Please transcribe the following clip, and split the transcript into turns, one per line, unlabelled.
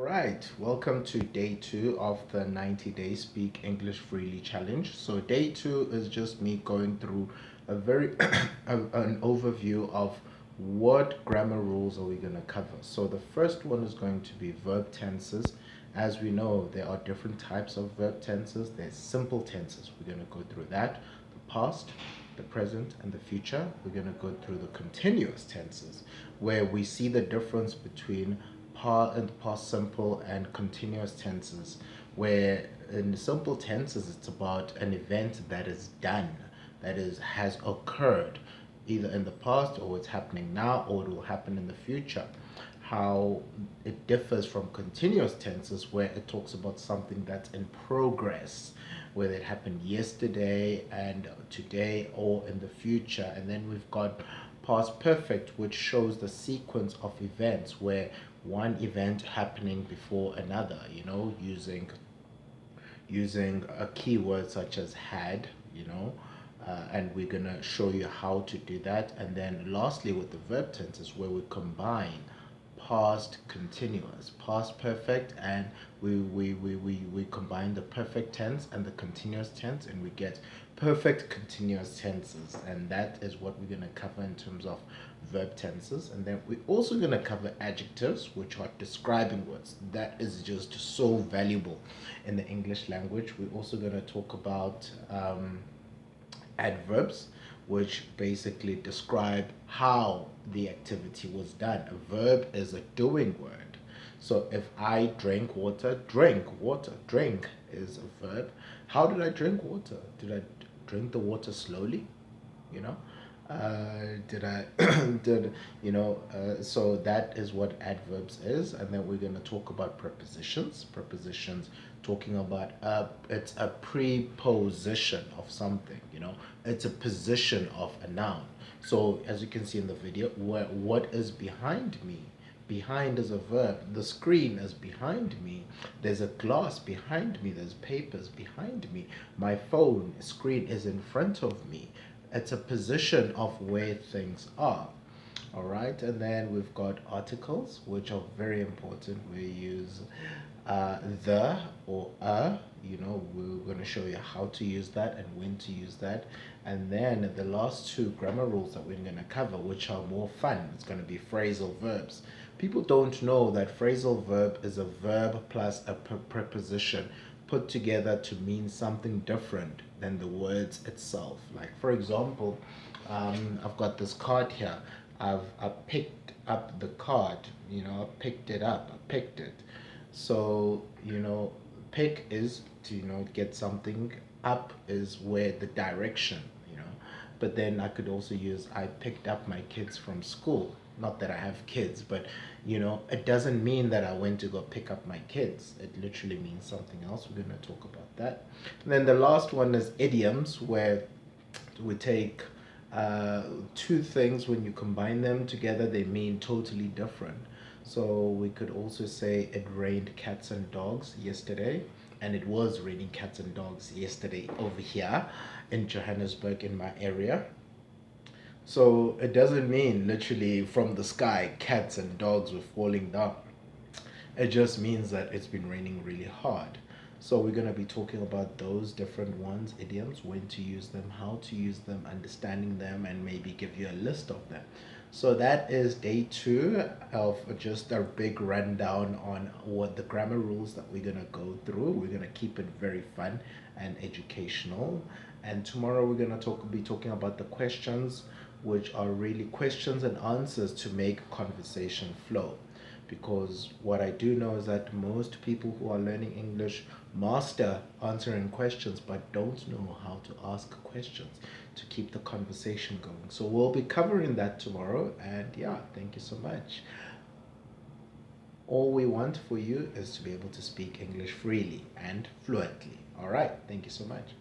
right, welcome to day 2 of the 90-day Speak English Freely challenge. So day 2 is just me going through a very an overview of what grammar rules are we going to cover. So the first one is going to be verb tenses. As we know, there are different types of verb tenses. There's simple tenses. We're going to go through that. The past, the present, and the future. We're going to go through the continuous tenses, where we see the difference between past simple and continuous tenses, where in the simple tenses it's about an event that is done, that is has occurred either in the past, or it's happening now, or it will happen in the future. How it differs from continuous tenses, where it talks about something that's in progress, whether it happened yesterday and today or in the future. And then we've got past perfect, which shows the sequence of events, where one event happening before another, using a keyword such as had, and we're gonna show you how to do that. And then lastly, with the verb tenses, where we combine past continuous, past perfect, and we combine the perfect tense and the continuous tense, and we get perfect continuous tenses. And that is what we're going to cover in terms of verb tenses. And then we're also going to cover adjectives, which are describing words. That is just so valuable in the English language. We're also going to talk about adverbs, which basically describe how the activity was done. A verb is a doing word. So if I drink water, drink water. Drink is a verb. How did I drink water? Did I drink the water slowly? You know? Did I so that is what adverbs is. And then we're going to talk about prepositions, talking about it's a preposition of something. It's a position of a noun. So as you can see in the video, what is behind me? Behind is a verb. The screen is behind me. There's a glass behind me. There's papers behind me. My phone screen is in front of me. It's a position of where things are. All right, and then we've got articles, which are very important. We use the or a. We're going to show you how to use that and when to use that. And then the last two grammar rules that we're going to cover, which are more fun, it's going to be phrasal verbs. People don't know that phrasal verb is a verb plus a preposition put together to mean something different than the words itself. Like, for example, I've got this card here. I picked up the card. I picked it up. I picked it. So pick is to get something. Up is where the direction. But then I could also use I picked up my kids from school. Not that I have kids, but it doesn't mean that I went to go pick up my kids. It literally means something else. We're going to talk about that. And then the last one is idioms, where we take two things, when you combine them together, they mean totally different. So we could also say it rained cats and dogs yesterday, and it was raining cats and dogs yesterday over here in Johannesburg, in my area. So it doesn't mean literally from the sky cats and dogs were falling down. It just means that it's been raining really hard. So we're going to be talking about those different ones, idioms, when to use them, how to use them, understanding them, and maybe give you a list of them. So that is day 2 of just a big rundown on what the grammar rules that we're going to go through. We're going to keep it very fun and educational. And tomorrow we're going to be talking about the questions, which are really questions and answers to make conversation flow. Because what I do know is that most people who are learning English master answering questions, but don't know how to ask questions to keep the conversation going. So we'll be covering that tomorrow. And yeah, thank you so much. All we want for you is to be able to speak English freely and fluently. All right, thank you so much.